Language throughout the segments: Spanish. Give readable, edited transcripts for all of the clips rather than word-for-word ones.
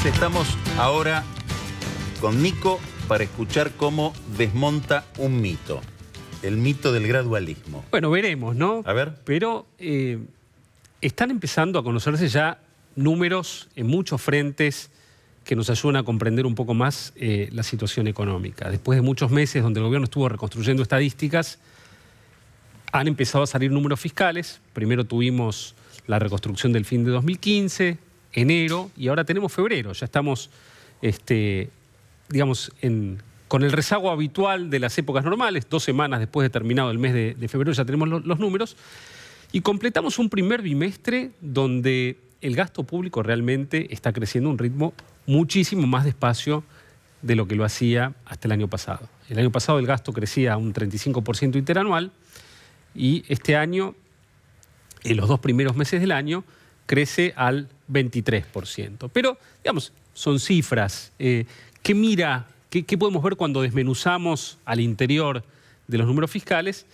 Señores, estamos ahora con Nico para escuchar cómo desmonta un mito. El mito del gradualismo. Bueno, veremos, ¿no? A ver. Pero están empezando a conocerse ya números en muchos frentes que nos ayudan a comprender un poco más la situación económica. Después de muchos meses donde el gobierno estuvo reconstruyendo estadísticas, han empezado a salir números fiscales. Primero tuvimos la reconstrucción del fin de 2015, enero, y ahora tenemos febrero. Ya estamos, digamos, con el rezago habitual de las épocas normales. 2 semanas después de terminado el mes de febrero ya tenemos los números. Y completamos un primer bimestre donde el gasto público realmente está creciendo a un ritmo muchísimo más despacio de lo que lo hacía hasta el año pasado. El año pasado el gasto crecía a un 35% interanual y este año, en los 2 primeros meses del año, crece al 23%. Pero, digamos, son cifras. ¿Qué podemos ver cuando desmenuzamos al interior de los números fiscales?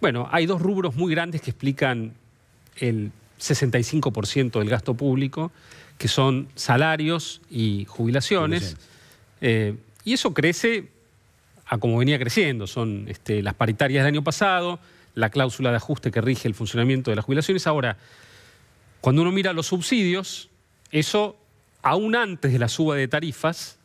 Bueno, hay 2 rubros muy grandes que explican el 65% del gasto público, que son salarios y jubilaciones. Y eso crece a como venía creciendo. Son las paritarias del año pasado, la cláusula de ajuste que rige el funcionamiento de las jubilaciones. Ahora, cuando uno mira los subsidios, eso, aún antes de la suba de tarifas,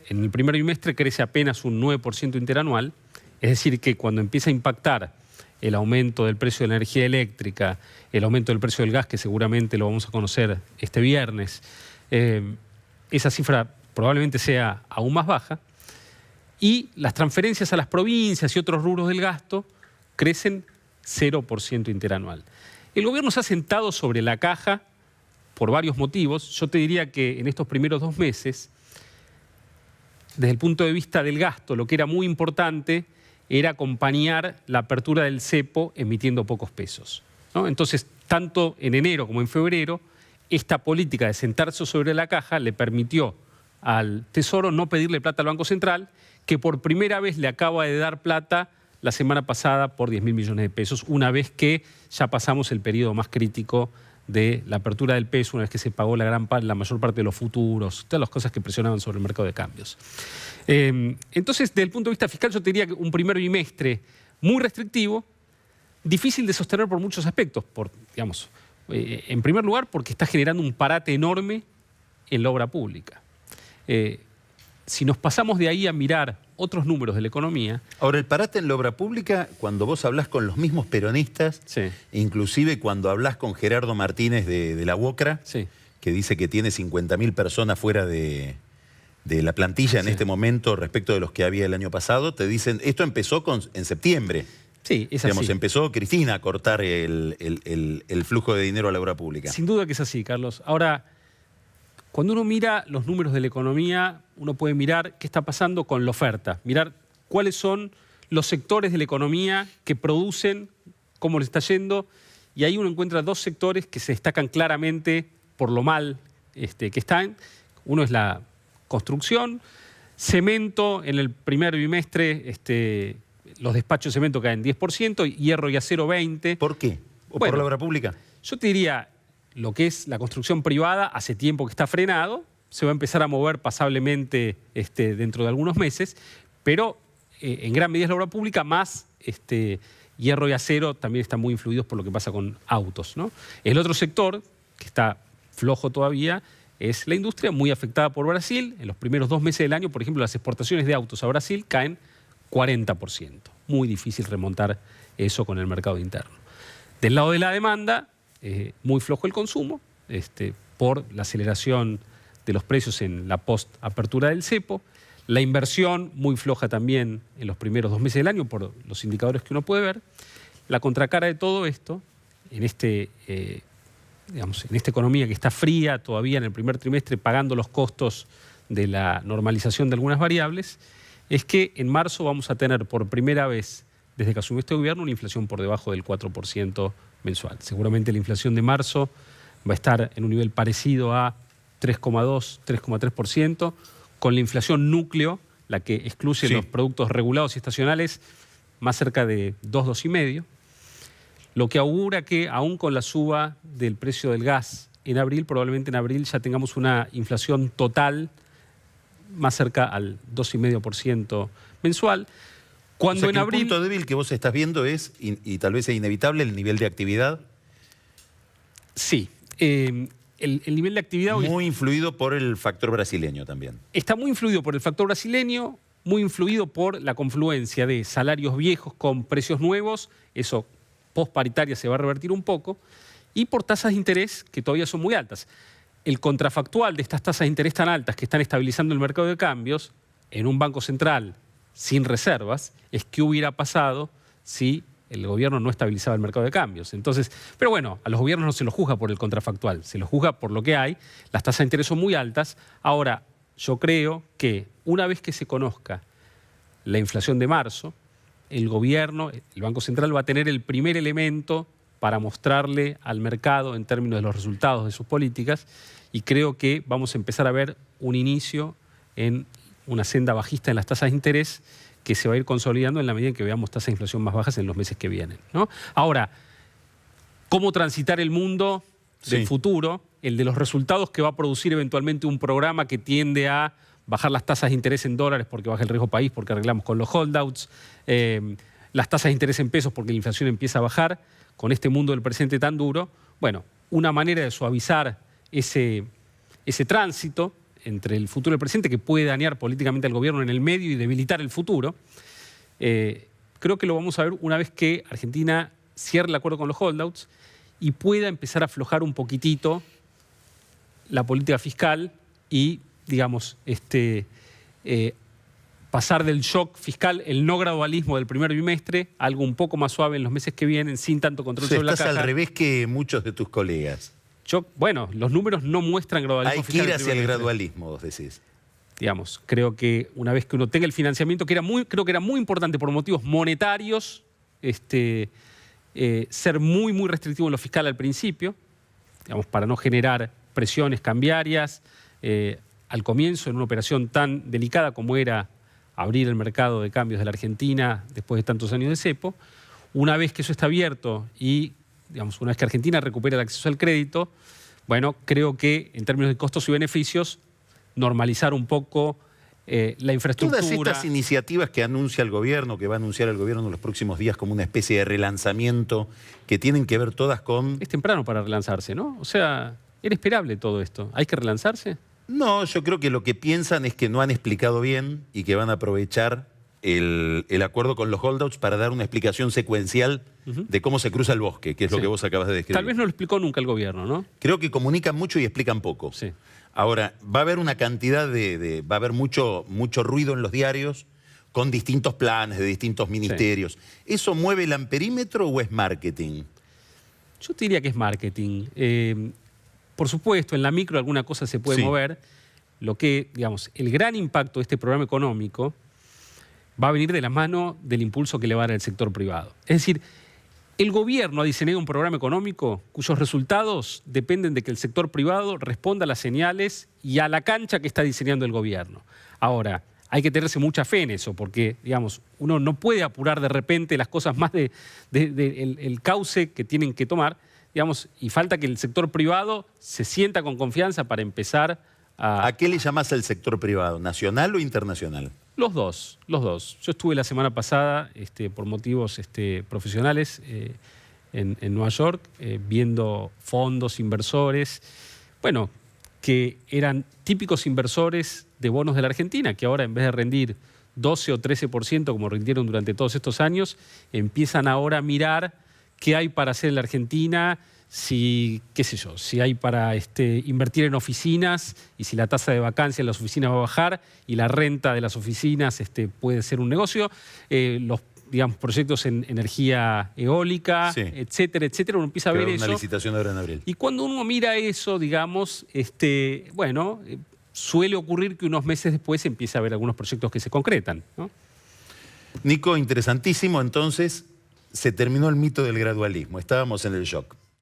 en el primer bimestre crece apenas un 9% interanual. Es decir, que cuando empieza a impactar el aumento del precio de la energía eléctrica, el aumento del precio del gas, que seguramente lo vamos a conocer este viernes, esa cifra probablemente sea aún más baja. Y las transferencias a las provincias y otros rubros del gasto crecen 0% interanual. El gobierno se ha sentado sobre la caja por varios motivos. Yo te diría que en estos primeros 2 meses, desde el punto de vista del gasto, lo que era muy importante era acompañar la apertura del cepo emitiendo pocos pesos, ¿no? Entonces, tanto en enero como en febrero, esta política de sentarse sobre la caja le permitió al Tesoro no pedirle plata al Banco Central, que por primera vez le acaba de dar plata la semana pasada por 10.000 millones de pesos, una vez que ya pasamos el periodo más crítico de la apertura del peso, una vez que se pagó la mayor parte de los futuros, todas las cosas que presionaban sobre el mercado de cambios. Entonces, desde el punto de vista fiscal, yo te diría que un primer bimestre muy restrictivo, difícil de sostener por muchos aspectos. En primer lugar, porque está generando un parate enorme en la obra pública. Si nos pasamos de ahí a mirar otros números de la economía... Ahora, el parate en la obra pública, cuando vos hablás con los mismos peronistas, sí, inclusive cuando hablás con Gerardo Martínez de la UOCRA, sí, que dice que tiene 50.000 personas fuera de la plantilla en este momento respecto de los que había el año pasado, te dicen, esto empezó en septiembre. Sí, es así. Empezó Cristina a cortar el flujo de dinero a la obra pública. Sin duda que es así, Carlos. Ahora, cuando uno mira los números de la economía, uno puede mirar qué está pasando con la oferta, mirar cuáles son los sectores de la economía que producen, cómo les está yendo, y ahí uno encuentra 2 sectores que se destacan claramente por lo mal que están. Uno es la construcción, cemento. En el primer bimestre los despachos de cemento caen 10%, hierro y acero 20%. ¿Por qué? ¿O por la obra pública? Yo te diría, lo que es la construcción privada hace tiempo que está frenado, se va a empezar a mover pasablemente dentro de algunos meses, pero en gran medida es la obra pública, más hierro y acero también están muy influidos por lo que pasa con autos, ¿no? El otro sector, que está flojo todavía, es la industria, muy afectada por Brasil. En los primeros 2 meses del año, por ejemplo, las exportaciones de autos a Brasil caen 40%. Muy difícil remontar eso con el mercado interno. Del lado de la demanda, muy flojo el consumo, por la aceleración de los precios en la post-apertura del cepo. La inversión muy floja también en los primeros 2 meses del año por los indicadores que uno puede ver. La contracara de todo esto, en esta economía que está fría todavía en el primer trimestre, pagando los costos de la normalización de algunas variables, es que en marzo vamos a tener por primera vez, desde que asumió este gobierno, una inflación por debajo del 4% mensual. Seguramente la inflación de marzo va a estar en un nivel parecido a 3,2, 3,3%, con la inflación núcleo, la que excluye los productos regulados y estacionales, más cerca de 2, 2,5%. Lo que augura que, aún con la suba del precio del gas en abril, probablemente en abril ya tengamos una inflación total más cerca al 2,5% mensual. Cuando en abril... El punto débil que vos estás viendo es, y tal vez es inevitable, el nivel de actividad. Sí. El nivel de actividad... Muy influido por el factor brasileño también. Está muy influido por el factor brasileño, muy influido por la confluencia de salarios viejos con precios nuevos, eso post-paritaria se va a revertir un poco, y por tasas de interés que todavía son muy altas. El contrafactual de estas tasas de interés tan altas que están estabilizando el mercado de cambios en un banco central sin reservas es qué hubiera pasado si el gobierno no estabilizaba el mercado de cambios. Entonces, pero bueno, a los gobiernos no se los juzga por el contrafactual, se los juzga por lo que hay. Las tasas de interés son muy altas. Ahora, yo creo que una vez que se conozca la inflación de marzo, el gobierno, el Banco Central va a tener el primer elemento para mostrarle al mercado en términos de los resultados de sus políticas, y creo que vamos a empezar a ver un inicio en una senda bajista en las tasas de interés que se va a ir consolidando en la medida en que veamos tasas de inflación más bajas en los meses que vienen, ¿no? Ahora, ¿cómo transitar el mundo del futuro? El de los resultados que va a producir eventualmente un programa que tiende a bajar las tasas de interés en dólares porque baja el riesgo país, porque arreglamos con los holdouts, las tasas de interés en pesos porque la inflación empieza a bajar, con este mundo del presente tan duro. Bueno, una manera de suavizar ese tránsito entre el futuro y el presente que puede dañar políticamente al gobierno en el medio y debilitar el futuro, creo que lo vamos a ver una vez que Argentina cierre el acuerdo con los holdouts y pueda empezar a aflojar un poquitito la política fiscal y, digamos, pasar del shock fiscal, el no gradualismo del primer bimestre, a algo un poco más suave en los meses que vienen, sin tanto control sobre la caja. Estás al revés que muchos de tus colegas. Bueno, los números no muestran gradualismo fiscal. Hay que ir hacia el gradualismo, vos decís. Digamos, creo que una vez que uno tenga el financiamiento, creo que era muy importante por motivos monetarios, ser muy, muy restrictivo en lo fiscal al principio, digamos, para no generar presiones cambiarias al comienzo en una operación tan delicada como era abrir el mercado de cambios de la Argentina después de tantos años de cepo. Una vez que eso está abierto y, digamos, una vez que Argentina recupera el acceso al crédito, bueno, creo que en términos de costos y beneficios, normalizar un poco la infraestructura. Todas estas iniciativas que anuncia el gobierno, que va a anunciar el gobierno en los próximos días como una especie de relanzamiento, que tienen que ver todas con... Es temprano para relanzarse, ¿no? O sea, era esperable todo esto. ¿Hay que relanzarse? No, yo creo que lo que piensan es que no han explicado bien y que van a aprovechar el acuerdo con los holdouts para dar una explicación secuencial de cómo se cruza el bosque, que es lo que vos acabas de describir. Tal vez no lo explicó nunca el gobierno, ¿no? Creo que comunican mucho y explican poco. Sí. Ahora, va a haber una cantidad va a haber mucho ruido en los diarios con distintos planes de distintos ministerios. Sí. ¿Eso mueve el amperímetro o es marketing? Yo te diría que es marketing. Por supuesto, en la micro alguna cosa se puede mover. Lo que, digamos, el gran impacto de este programa económico va a venir de la mano del impulso que le va a dar el sector privado. Es decir, el gobierno ha diseñado un programa económico cuyos resultados dependen de que el sector privado responda a las señales y a la cancha que está diseñando el gobierno. Ahora, hay que tenerse mucha fe en eso, porque, digamos, uno no puede apurar de repente las cosas más el cauce que tienen que tomar, digamos, y falta que el sector privado se sienta con confianza para empezar a... ¿A qué le llamás al sector privado? ¿Nacional o internacional? Los dos, los dos. Yo estuve la semana pasada, por motivos profesionales, en Nueva York, viendo fondos, inversores, bueno, que eran típicos inversores de bonos de la Argentina, que ahora en vez de rendir 12 o 13% como rindieron durante todos estos años, empiezan ahora a mirar qué hay para hacer en la Argentina, si hay para invertir en oficinas y si la tasa de vacancia en las oficinas va a bajar y la renta de las oficinas puede ser un negocio, los, digamos, proyectos en energía eólica, etcétera, etcétera. Uno empieza a ver eso. Una licitación ahora en abril. Y cuando uno mira eso, digamos, bueno, suele ocurrir que unos meses después empieza a haber algunos proyectos que se concretan, ¿no? Nico, interesantísimo. Entonces, se terminó el mito del gradualismo. Estábamos en el shock.